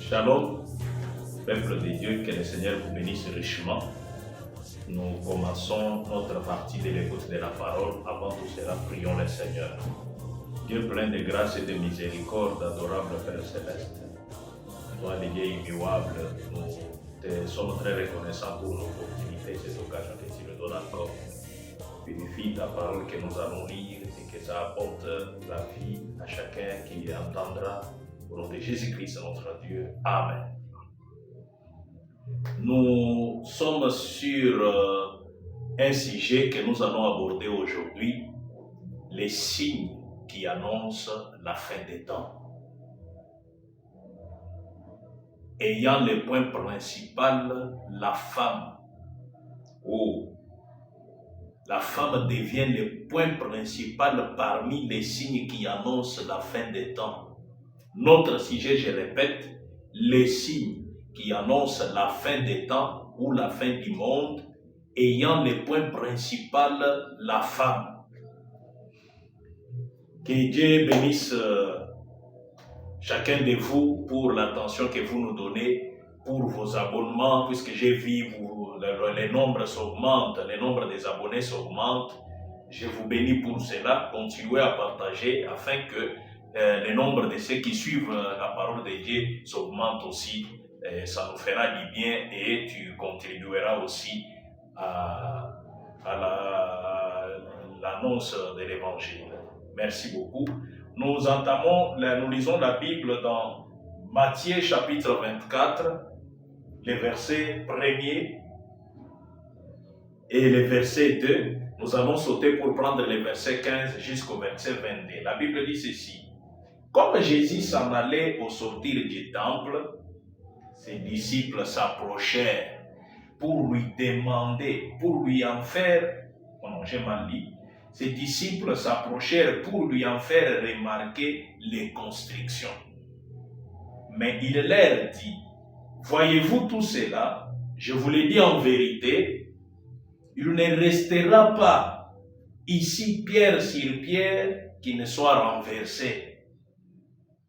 Shalom, peuple de Dieu, que le Seigneur vous bénisse richement. Nous commençons notre partie de l'écoute de la parole. Avant tout cela, prions le Seigneur. Dieu plein de grâce et de miséricorde, adorable Père Céleste, toi le Dieu immuable, nous te sommes très reconnaissants pour l'opportunité, cette occasion que tu nous donnes encore. Purifie ta parole que nous allons lire et que ça apporte la vie à chacun qui entendra. Au nom de Jésus-Christ, notre Dieu. Amen. Nous sommes sur un sujet que nous allons aborder aujourd'hui, les signes qui annoncent la fin des temps. Ayant le point principal, la femme. La femme devient le point principal parmi les signes qui annoncent la fin des temps. Notre sujet, je répète, les signes qui annoncent la fin des temps ou la fin du monde, ayant le point principal la femme. Que Dieu bénisse chacun de vous pour l'attention que vous nous donnez, pour vos abonnements, puisque j'ai vu les nombres s'augmentent, le nombre des abonnés s'augmente. Je vous bénis pour cela. Continuez à partager afin que le nombre de ceux qui suivent la parole de Dieu s'augmente aussi. Ça nous fera du bien et tu contribueras aussi à l'annonce de l'évangile. Merci beaucoup. Nous lisons la Bible dans Matthieu chapitre 24, les versets 1er et le verset 2. Nous allons sauter pour prendre les versets 15 jusqu'au verset 22. La Bible dit ceci. Comme Jésus s'en allait au sortir du temple, ses disciples s'approchèrent pour lui demander, pour lui en faire, ses disciples s'approchèrent pour lui en faire remarquer les constrictions. Mais il leur dit, voyez-vous tout cela, je vous le dis en vérité, il ne restera pas ici pierre sur pierre qui ne soit renversée.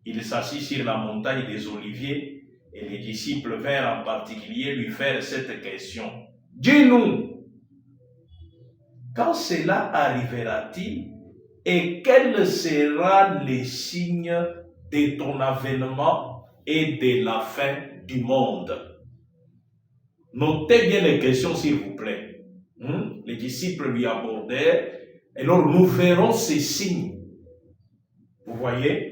Il s'assit sur la montagne des Oliviers et les disciples vinrent en particulier lui faire cette question. Dis-nous, quand cela arrivera-t-il et quel sera le signe de ton avènement et de la fin du monde? Notez bien les questions s'il vous plaît. Les disciples lui abordèrent. Alors nous verrons ces signes. Vous voyez?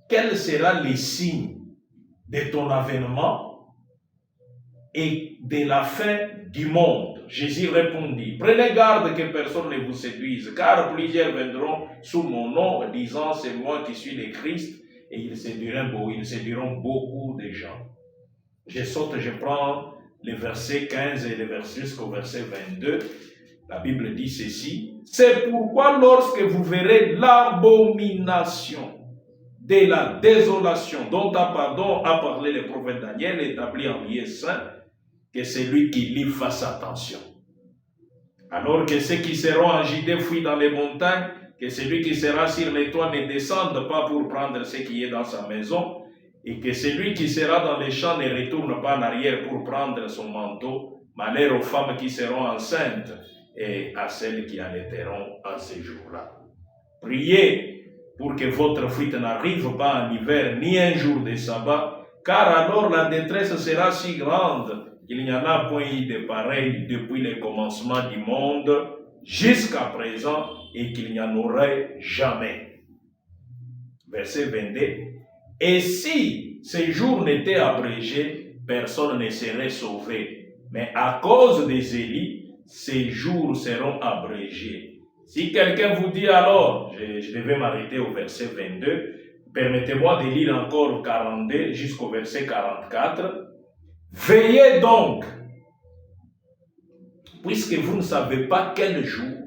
Quel sera le signe de ton avènement et de la fin du monde? Jésus répondit, prenez garde que personne ne vous séduise, car plusieurs viendront sous mon nom, disant c'est moi qui suis le Christ, et ils séduiront beaucoup de gens. Je prends les versets 15 et les versets jusqu'au verset 22. La Bible dit ceci, c'est pourquoi lorsque vous verrez l'abomination de la désolation dont a parlé le prophète Daniel, établi en lieu saint, que celui qui lit fasse attention. Alors que ceux qui seront en Judée fuient dans les montagnes, que celui qui sera sur les toits ne descende pas pour prendre ce qui est dans sa maison, et que celui qui sera dans les champs ne retourne pas en arrière pour prendre son manteau. Malheur aux femmes qui seront enceintes et à celles qui allaiteront en ces jours-là. Priez pour que votre fuite n'arrive pas en hiver, ni un jour de sabbat, car alors la détresse sera si grande qu'il n'y en a point eu de pareil depuis le commencement du monde jusqu'à présent et qu'il n'y en aurait jamais. Verset 22. Et si ces jours n'étaient abrégés, personne ne serait sauvé. Mais à cause des élits, ces jours seront abrégés. Si quelqu'un vous dit alors, je devais m'arrêter au verset 22, permettez-moi de lire encore 42 jusqu'au verset 44. Veillez donc, puisque vous ne savez pas quel jour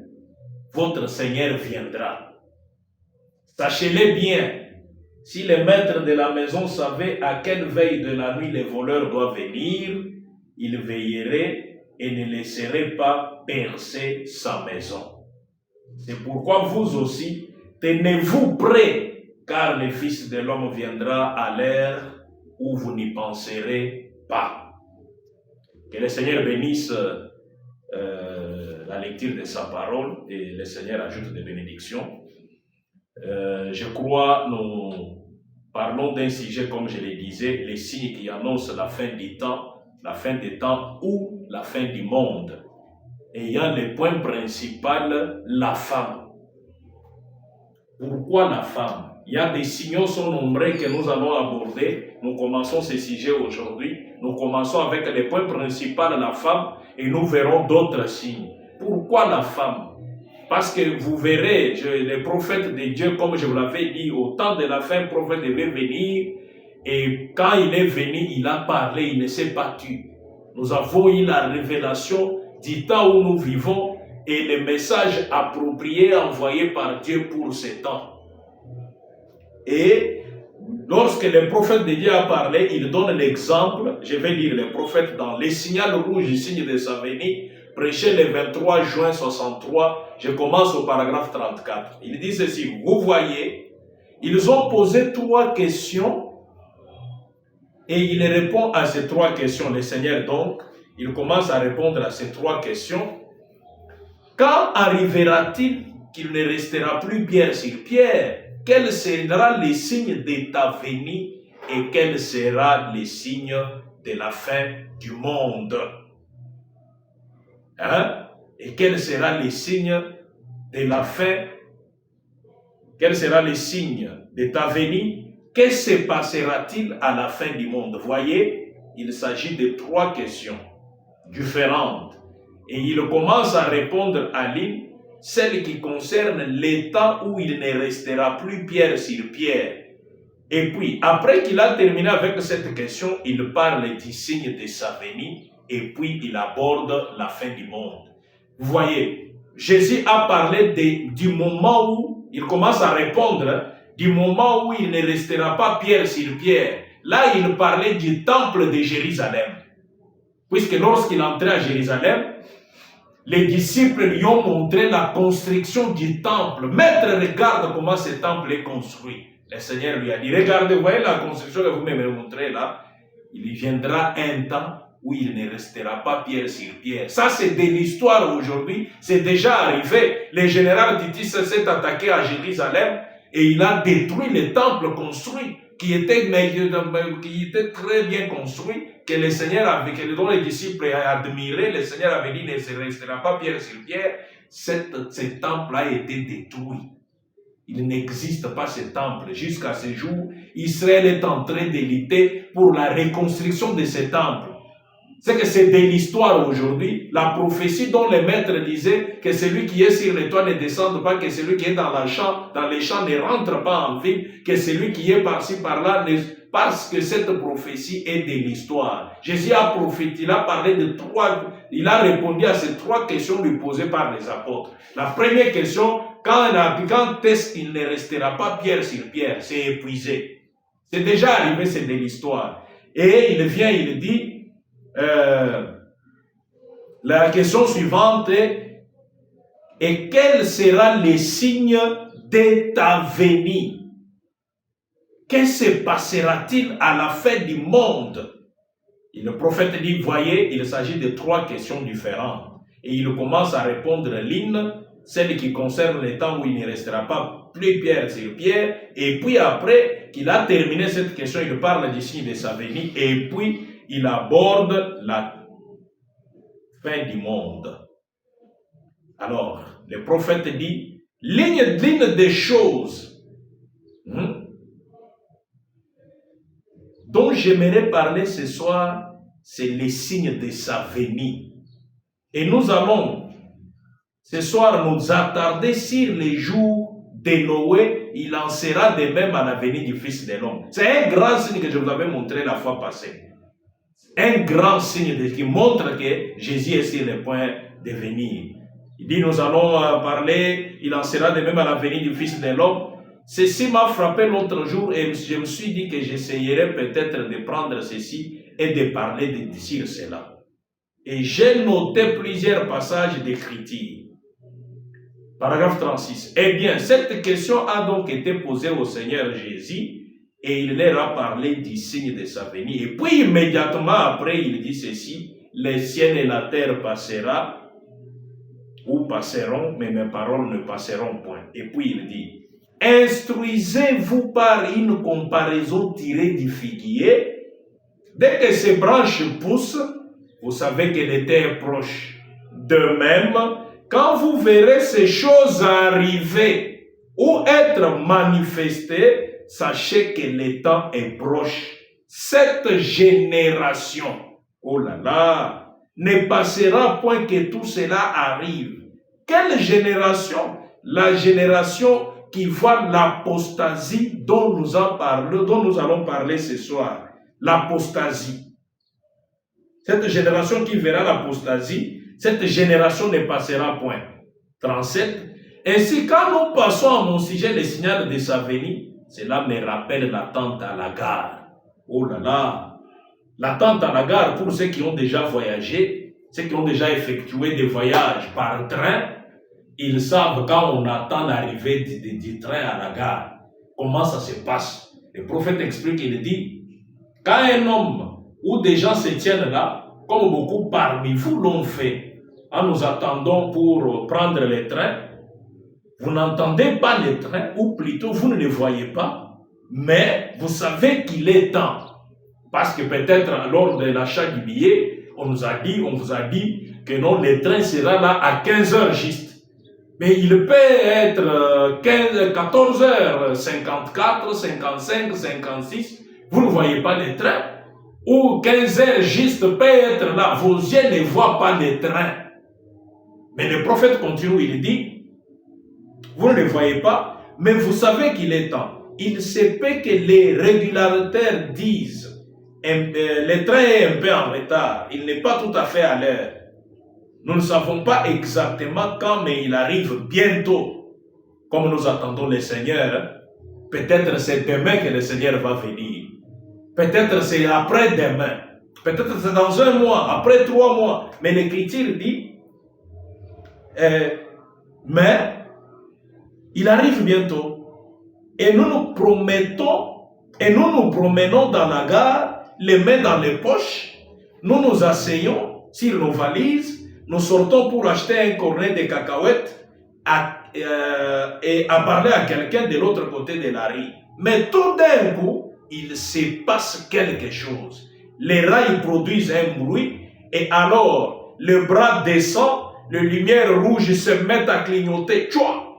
votre Seigneur viendra. Sachez-le bien, si le maître de la maison savait à quelle veille de la nuit les voleurs doivent venir, il veillerait et ne laisserait pas percer sa maison. C'est pourquoi vous aussi, tenez-vous prêts, car le Fils de l'homme viendra à l'heure où vous n'y penserez pas. Que le Seigneur bénisse la lecture de sa parole et le Seigneur ajoute des bénédictions. Je crois nous parlons d'un sujet, comme je le disais, les signes qui annoncent la fin des temps ou la fin du monde. Ayant le point principal, la femme. Pourquoi la femme? Il y a des signaux sont nombreux que nous allons aborder. Nous commençons ce sujet aujourd'hui. Nous commençons avec le point principal, la femme, et nous verrons d'autres signes. Pourquoi la femme? Parce que vous verrez, les prophètes de Dieu, comme je vous l'avais dit, au temps de la fin, le prophète devait venir, et quand il est venu, il a parlé, il ne s'est pas tué. Nous avons eu la révélation du temps où nous vivons et les messages appropriés envoyés par Dieu pour ce temps. Et lorsque le prophète de Dieu a parlé, il donne l'exemple, je vais lire le prophète dans les signaux rouges du signe de sa venue, prêché le 23 juin 63, je commence au paragraphe 34. Il dit ceci, vous voyez, ils ont posé 3 questions et il répond à ces 3 questions. Le Seigneur donc, il commence à répondre à ces 3 questions. Quand arrivera-t-il qu'il ne restera plus pierre sur pierre? Quel sera le signe de ta venue et quel sera le signe de la fin du monde? Hein? Et quel sera le signe de la fin? Quel sera le signe de ta venue? Que se passera-t-il à la fin du monde? Voyez, il s'agit de 3 questions différentes. Et il commence à répondre à l'une, celle qui concerne les temps où il ne restera plus pierre sur pierre. Et puis, après qu'il a terminé avec cette question, il parle du signe de sa venue et puis il aborde la fin du monde. Vous voyez, Jésus a parlé du moment où, il commence à répondre, du moment où il ne restera pas pierre sur pierre. Là, il parlait du temple de Jérusalem. Puisque lorsqu'il entrait à Jérusalem, les disciples lui ont montré la construction du temple. Maître, regarde comment ce temple est construit. Le Seigneur lui a dit, regardez, voyez la construction que vous me montrez là. Il viendra un temps où il ne restera pas pierre sur pierre. Ça, c'est de l'histoire aujourd'hui. C'est déjà arrivé. Le général Titus s'est attaqué à Jérusalem et il a détruit le temple construit qui était très bien construit, que le Seigneur avait, dont les disciples admiraient. Le Seigneur avait dit, ne se restera pas pierre sur pierre. Ce temple a été détruit. Il n'existe pas ce temple. Jusqu'à ce jour, Israël est en train de lutter pour la reconstruction de ce temple. C'est que c'est de l'histoire aujourd'hui. La prophétie dont les maîtres disaient que celui qui est sur les toits ne descende pas, que celui qui est dans les champs ne rentre pas en ville, que celui qui est par-ci par-là, parce que cette prophétie est de l'histoire. Jésus a prophétisé, il a parlé de 3, il a répondu à ces 3 questions lui posées par les apôtres. La première question, quand est-ce qu'il ne restera pas pierre sur pierre? C'est épuisé. C'est déjà arrivé, c'est de l'histoire. Et il vient, il dit, la question suivante est, et quel sera le signe de ta venue? Que se passera-t-il à la fin du monde? Et le prophète dit, voyez, il s'agit de 3 questions différentes. Et il commence à répondre l'une, celle qui concerne le temps où il ne restera pas plus pierre sur pierre. Et puis après qu'il a terminé cette question, il parle du signe de sa venue. Et puis, il aborde la fin du monde. Alors, le prophète dit, l'une des choses dont j'aimerais parler ce soir, c'est les signes de sa venue. Et nous allons ce soir nous attarder sur les jours de Noé. Il en sera de même à la venue du Fils de l'homme. C'est un grand signe que je vous avais montré la fois passée. Un grand signe qui montre que Jésus est sur le point de venir. Il dit, nous allons parler, il en sera de même à la venue du Fils de l'homme. Ceci m'a frappé l'autre jour et je me suis dit que j'essayerais peut-être de prendre ceci et de parler sur cela. Et j'ai noté plusieurs passages d'écriture. Paragraphe 36. Eh bien, cette question a donc été posée au Seigneur Jésus et il leur a parlé du signe de sa venue. Et puis immédiatement après, il dit ceci, les cieux et la terre passera, ou passeront, mais mes paroles ne passeront point. Et puis il dit, instruisez-vous par une comparaison tirée du figuier. Dès que ces branches poussent, vous savez que l'été est proche. De même, quand vous verrez ces choses arriver ou être manifestées, sachez que le temps est proche. Cette génération, oh là là, ne passera point que tout cela arrive. Quelle génération? La génération qui voit l'apostasie dont nous allons parler ce soir. L'apostasie. Cette génération qui verra l'apostasie, cette génération ne passera point. 37. Ainsi, quand nous passons à mon sujet, le signal de sa venue, cela me rappelle l'attente à la gare. Oh là là! L'attente à la gare, pour ceux qui ont déjà voyagé, ceux qui ont déjà effectué des voyages par train, ils savent quand on attend l'arrivée du train à la gare, comment ça se passe. Le prophète explique, il dit, quand un homme ou des gens se tiennent là, comme beaucoup parmi vous l'ont fait, en nous attendant pour prendre le train, vous n'entendez pas le train, ou plutôt vous ne le voyez pas, mais vous savez qu'il est temps. Parce que peut-être lors de l'achat du billet, on vous a dit que non, le train sera là à 15 heures juste. Mais il peut être 14h54, 55, 56. Vous ne voyez pas le train. Ou 15 heures juste peut être là. Vos yeux ne voient pas le train. Mais le prophète continue, il dit, vous ne le voyez pas, mais vous savez qu'il est temps. Il se peut que les régulateurs disent, le train est un peu en retard, il n'est pas tout à fait à l'heure. Nous ne savons pas exactement quand, mais il arrive bientôt. Comme nous attendons le Seigneur, peut-être c'est demain que le Seigneur va venir. Peut-être c'est après-demain. Peut-être c'est dans 1 mois, après 3 mois. Mais l'Écriture dit, mais il arrive bientôt. Et nous nous promettons, et nous nous promenons dans la gare, les mains dans les poches, nous nous asseyons sur nos valises, nous sortons pour acheter un cornet de cacahuètes et à parler à quelqu'un de l'autre côté de la rue. Mais tout d'un coup, il se passe quelque chose. Les rails produisent un bruit et alors le bras descend, les lumières rouges se mettent à clignoter. Tchoua,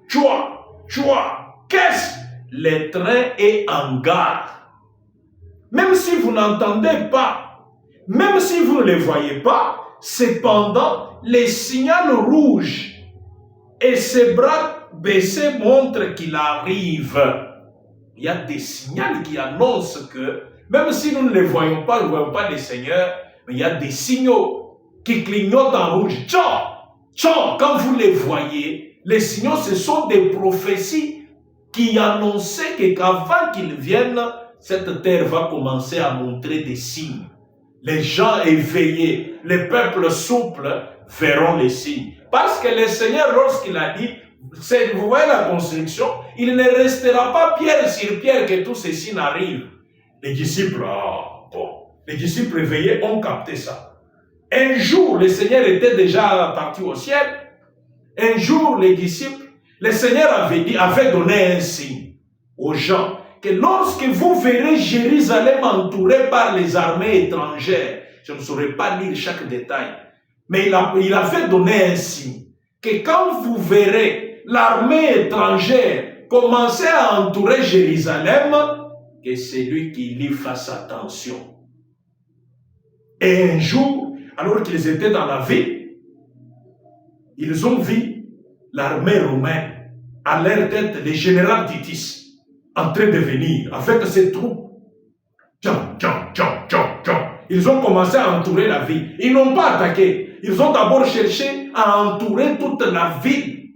tchoua, tchoua. Qu'est-ce? Le train est en gare. Même si vous n'entendez pas, même si vous ne le voyez pas, cependant, les signaux rouges et ses bras baissés montrent qu'il arrive. Il y a des signaux qui annoncent que, même si nous ne les voyons pas, nous ne voyons pas le Seigneur, mais il y a des signaux qui clignotent en rouge. Tchon, tchon, quand vous les voyez, les signaux, ce sont des prophéties qui annonçaient qu'avant qu'ils viennent, cette terre va commencer à montrer des signes. Les gens éveillés, les peuples souples verront les signes. Parce que le Seigneur, lorsqu'il a dit, vous voyez la construction, il ne restera pas pierre sur pierre que tous ces signes arrivent. Les disciples, les disciples éveillés ont capté ça. Un jour, le Seigneur était déjà parti au ciel. Un jour, les disciples, le Seigneur avait donné un signe aux gens que lorsque vous verrez Jérusalem entourée par les armées étrangères, je ne saurais pas lire chaque détail, mais il avait donné un signe, que quand vous verrez l'armée étrangère commencer à entourer Jérusalem, que c'est lui qui y fasse attention. Et un jour, alors qu'ils étaient dans la ville, ils ont vu l'armée romaine à leur tête, le général Titus, en train de venir avec ses troupes. Ils ont commencé à entourer la ville. Ils n'ont pas attaqué. Ils ont d'abord cherché à entourer toute la ville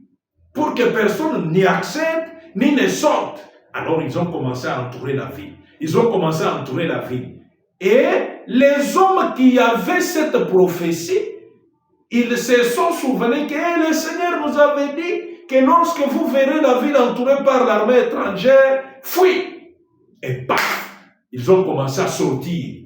pour que personne n'y accède ni ne sorte. Alors ils ont commencé à entourer la ville. Ils ont commencé à entourer la ville. Et les hommes qui avaient cette prophétie, ils se sont souvenus que le Seigneur nous avait dit que lorsque vous verrez la ville entourée par l'armée étrangère, fuis. Et paf, ils ont commencé à sortir.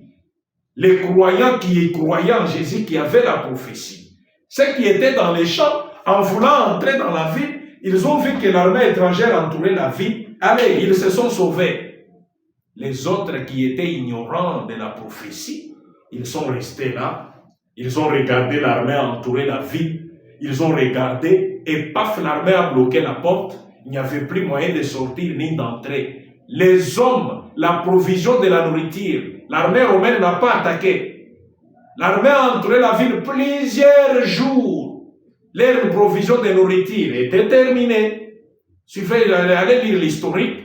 Les croyants qui croyaient en Jésus, qui avaient la prophétie. Ceux qui étaient dans les champs, en voulant entrer dans la ville, ils ont vu que l'armée étrangère entourait la ville. Allez, ils se sont sauvés. Les autres qui étaient ignorants de la prophétie, ils sont restés là. Ils ont regardé l'armée entourer la ville. Ils ont regardé et paf, l'armée a bloqué la porte. Il n'y avait plus moyen de sortir ni d'entrer. Les hommes, la provision de la nourriture, l'armée romaine n'a pas attaqué. L'armée a entouré la ville plusieurs jours. Leur provision de nourriture était terminée. Suffit d'aller lire l'historique.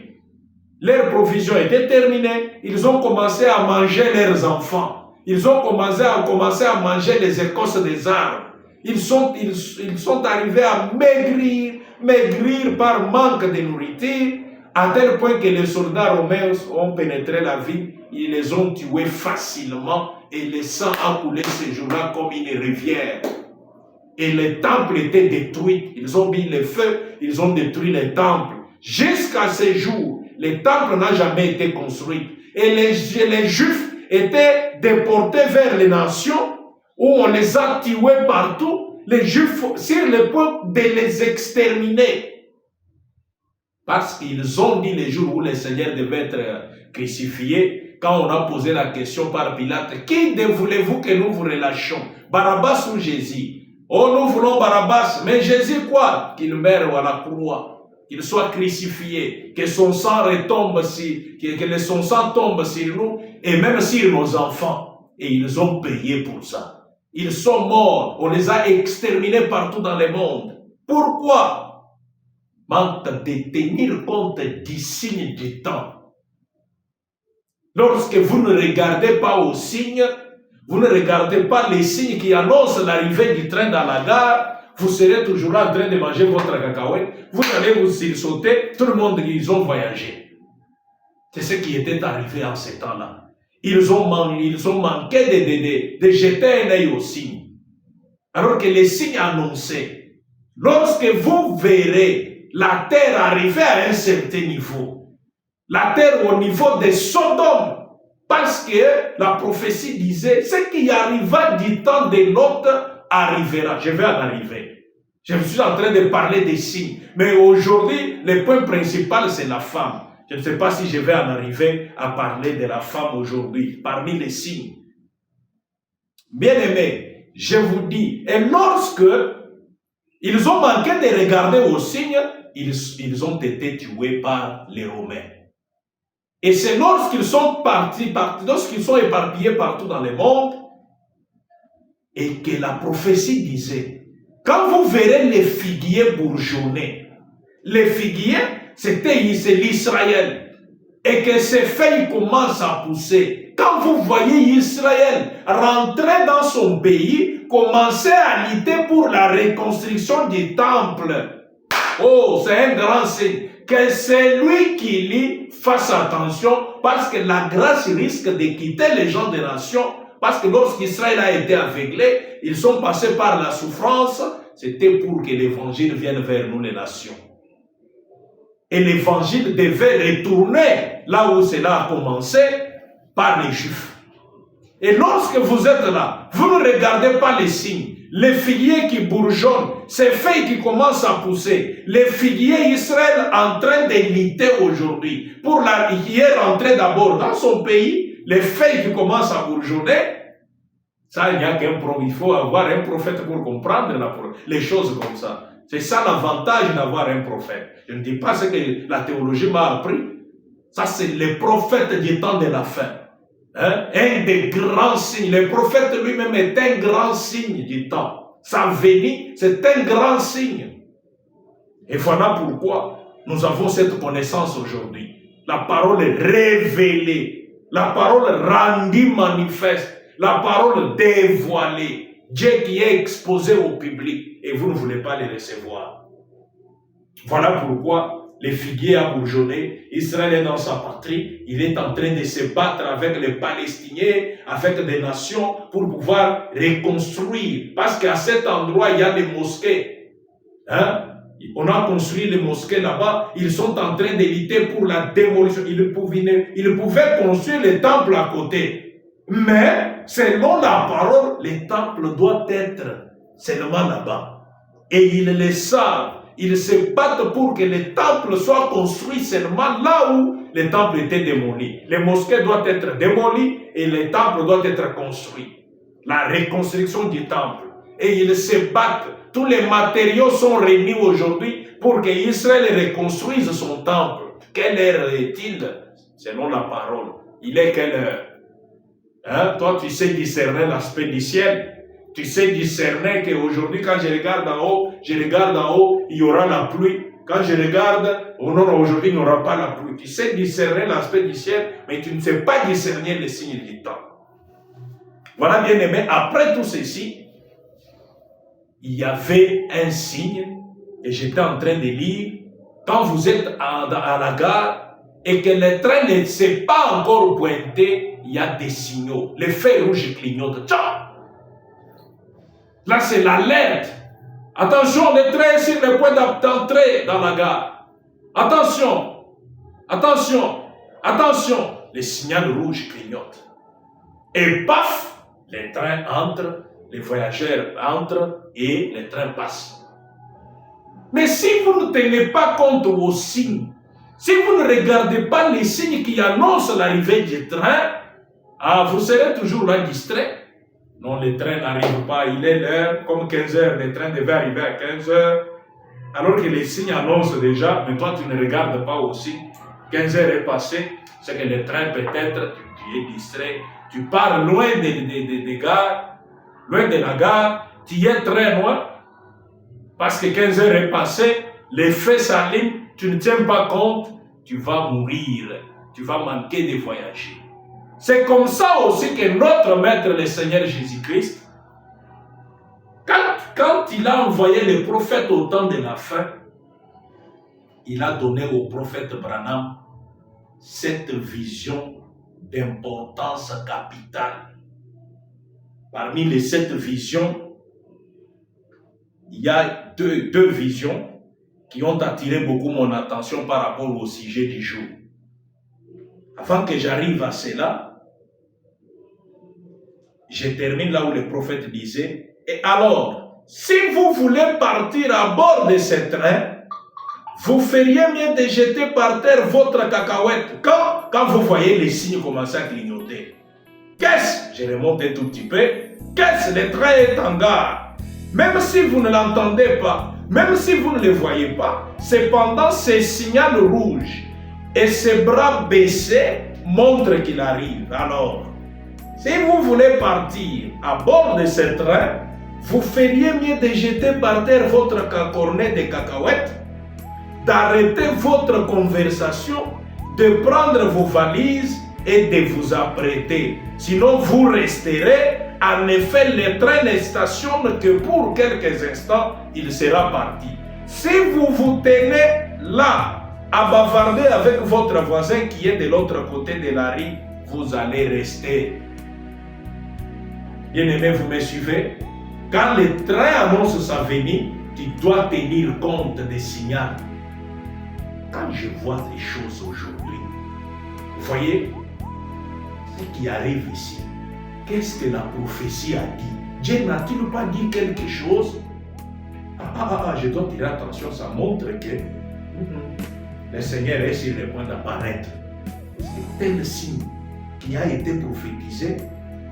Leur provision était terminée. Ils ont commencé à manger leurs enfants. Ils ont commencé à manger les écorces des arbres. Ils sont arrivés à maigrir par manque de nourriture, à tel point que les soldats romains ont pénétré la ville, ils les ont tués facilement et le sang a coulé ce jour-là comme une rivière. Et les temples étaient détruits. Ils ont mis le feu, ils ont détruit les temples. Jusqu'à ce jour, les temples n'ont jamais été construits. Et les Juifs étaient déportés vers les nations où on les a tués partout. Les Juifs sur le point de les exterminer. Parce qu'ils ont dit le jour où le Seigneur devait être crucifié, quand on a posé la question par Pilate, qui voulez-vous que nous vous relâchions, Barabbas ou Jésus? Oh, nous voulons Barabbas, mais Jésus quoi? Qu'il meure à la croix, qu'il soit crucifié, que son sang retombe que son sang tombe sur nous et même sur nos enfants. Et ils ont payé pour ça. Ils sont morts, on les a exterminés partout dans le monde. Pourquoi? Manque de tenir compte du signe du temps. Lorsque vous ne regardez pas aux signes, vous ne regardez pas les signes qui annoncent l'arrivée du train dans la gare, vous serez toujours là en train de manger votre cacahuète, vous allez vous sauter, tout le monde, ils ont voyagé. C'est ce qui était arrivé en ce temps-là. Ils ont manqué de jeter un œil aux signes. Alors que les signes annonçaient, lorsque vous verrez la terre arriver à un certain niveau, la terre au niveau de Sodome, parce que la prophétie disait, ce qui arriva du temps de Lot arrivera. Je vais en arriver. Je suis en train de parler des signes. Mais aujourd'hui, le point principal, c'est la femme. Je ne sais pas si je vais en arriver à parler de la femme aujourd'hui, parmi les signes. Bien-aimés, je vous dis, et lorsque ils ont manqué de regarder aux signes, ils ont été tués par les Romains. Et c'est lorsqu'ils sont lorsqu'ils sont éparpillés partout dans le monde, et que la prophétie disait, quand vous verrez les figuiers bourgeonner, les figuiers, c'est l'Israël, et que ces feuilles commencent à pousser, quand vous voyez Israël rentrer dans son pays, commencer à lutter pour la reconstruction du temple, oh, c'est un grand signe. Que celui qui lit fasse attention, parce que la grâce risque de quitter les gens des nations, parce que lorsqu'Israël a été aveuglé, ils sont passés par la souffrance, c'était pour que l'évangile vienne vers nous les nations. Et l'évangile devait retourner là où cela a commencé, par les Juifs. Et lorsque vous êtes là, vous ne regardez pas les signes, les figuiers qui bourgeonnent, ces feuilles qui commencent à pousser, les figuiers Israël en train de lutter aujourd'hui, qui est rentré d'abord dans son pays, les feuilles qui commencent à bourgeonner, ça il n'y a qu'un prophète, il faut avoir un prophète pour comprendre les choses comme ça. C'est ça l'avantage d'avoir un prophète. Je ne dis pas ce que la théologie m'a appris, ça c'est le prophète du temps de la fin. Hein? Un des grands signes. Le prophète lui-même est un grand signe du temps. Sa venue, c'est un grand signe. Et voilà pourquoi nous avons cette connaissance aujourd'hui. La parole est révélée. La parole rendue manifeste. La parole dévoilée. Dieu qui est exposé au public. Et vous ne voulez pas les recevoir. Voilà pourquoi les figuiers a bourgeonné, Israël est dans sa patrie, il est en train de se battre avec les Palestiniens, avec des nations, pour pouvoir reconstruire. Parce qu'à cet endroit, il y a des mosquées. Hein? On a construit les mosquées là-bas. Ils sont en train de lutter pour la démolition. Ils pouvaient construire les temples à côté. Mais, selon la parole, les temples doivent être seulement là-bas. Et ils le savent. Ils se battent pour que les temples soient construits seulement là où les temples étaient démolis. Les mosquées doivent être démolies et les temples doivent être construits. La reconstruction du temple. Et ils se battent. Tous les matériaux sont réunis aujourd'hui pour que Israël reconstruise son temple. Quelle heure est-il selon la parole? Il est quelle heure? Hein? Toi, tu sais discerner l'aspect du ciel. Tu sais discerner qu'aujourd'hui, quand je regarde en haut, il y aura la pluie. Quand je regarde, oh non, aujourd'hui, il n'y aura pas la pluie. Tu sais discerner l'aspect du ciel, mais tu ne sais pas discerner les signes du temps. Voilà, bien aimé, après tout ceci, il y avait un signe, et j'étais en train de lire, quand vous êtes à la gare, et que le train ne s'est pas encore pointé, il y a des signaux. Les feux rouges clignotent. Tchao! Là, c'est l'alerte. Attention, le train est sur le point d'entrer dans la gare. Attention, attention, attention. Les signaux rouges clignotent. Et paf, les trains entrent, les voyageurs entrent et le train passe. Mais si vous ne tenez pas compte aux signes, si vous ne regardez pas les signes qui annoncent l'arrivée du train, vous serez toujours là distrait. Non, le train n'arrive pas, il est l'heure, comme 15 heures, le train devait arriver à 15 heures, alors que les signes annoncent déjà, mais toi tu ne regardes pas aussi. 15 heures est passé, c'est que le train peut-être, tu es distrait, tu pars loin des gares, loin de la gare, tu y es très loin, parce que 15 heures est passé, les feux s'allument, tu ne tiens pas compte, tu vas mourir, tu vas manquer de voyager. C'est comme ça aussi que notre Maître, le Seigneur Jésus-Christ, quand il a envoyé les prophètes au temps de la fin, il a donné au prophète Branham cette vision d'importance capitale. Parmi les 7 visions, il y a deux visions qui ont attiré beaucoup mon attention par rapport au sujet du jour. Avant que j'arrive à cela, je termine là où le prophète disait, et alors, si vous voulez partir à bord de ce train, vous feriez mieux de jeter par terre votre cacahuète quand vous voyez les signes commencer à clignoter. Qu'est-ce? Je remonte un tout petit peu. Qu'est-ce? Le train est en gare. Même si vous ne l'entendez pas, même si vous ne le voyez pas, cependant ces signaux rouges et ses bras baissés montrent qu'il arrive. Alors, si vous voulez partir à bord de ce train, vous feriez mieux de jeter par terre votre cornet de cacahuètes, d'arrêter votre conversation, de prendre vos valises et de vous apprêter. Sinon, vous resterez. En effet, le train ne stationne que pour quelques instants, il sera parti. Si vous vous tenez là, à bavarder avec votre voisin qui est de l'autre côté de la rue, vous allez rester. Bien-aimé, vous me suivez? Quand le train annonce sa venue, tu dois tenir compte des signaux. Quand je vois les choses aujourd'hui, vous voyez ce qui arrive ici. Qu'est-ce que la prophétie a dit? Dieu n'a-t-il pas dit quelque chose? Je dois tirer attention, ça montre que le Seigneur est sur le point d'apparaître. C'est tel signe qui a été prophétisé,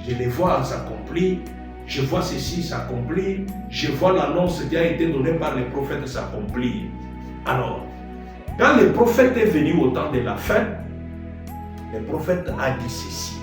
je le vois s'accomplir, je vois ceci s'accomplir, je vois l'annonce qui a été donnée par les prophètes s'accomplir. Alors, quand le prophète est venu au temps de la fin, le prophète a dit ceci.